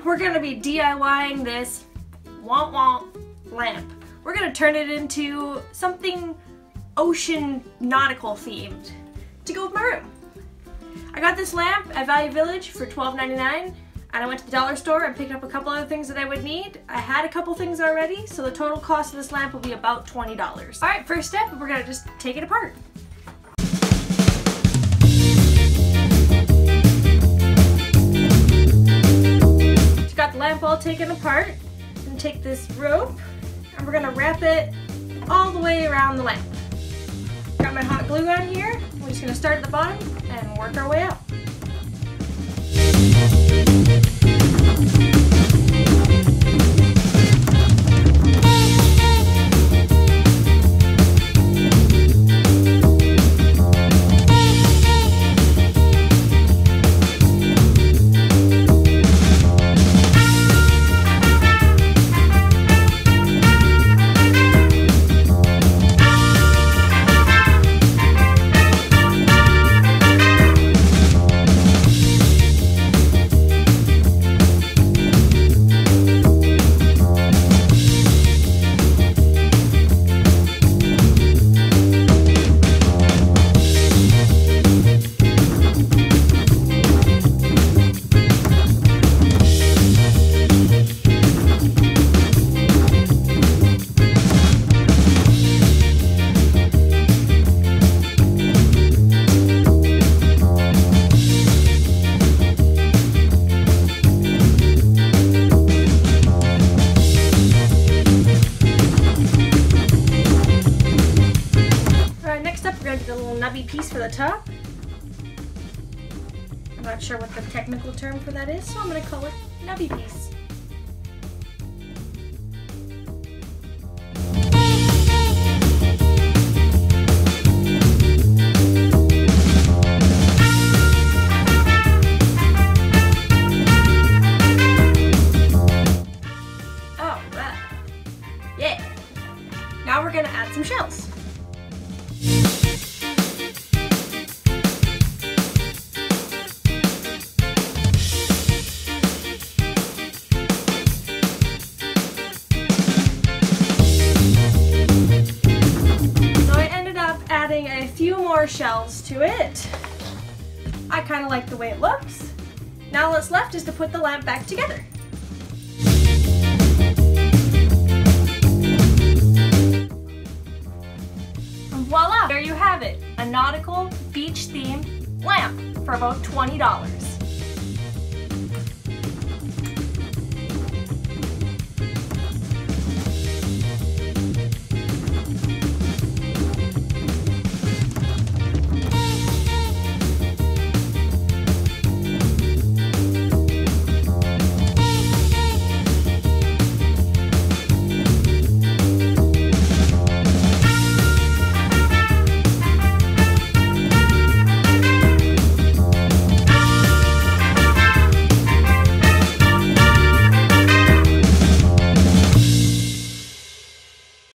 we're gonna be DIYing this womp lamp. We're gonna turn it into something ocean nautical themed to go with my room. I got this lamp at Value Village for $12.99, and I went to the dollar store and picked up a couple other things that I would need. I had a couple things already, so the total cost of this lamp will be about $20. Alright, first step, we're gonna just take it apart. Got the lamp all taken apart, and take this rope and we're gonna wrap it all the way around the lamp. Got my hot glue gun here. We're just gonna start at the bottom and work our way out. Nubby piece for the top. I'm not sure what the technical term for that is, so I'm going to call it nubby piece. Alright. Yeah. Now we're going to add some shells. Adding a few more shells to it. I kind of like the way it looks. Now what's left is to put the lamp back together. And voila! There you have it, a nautical beach themed lamp for about $20.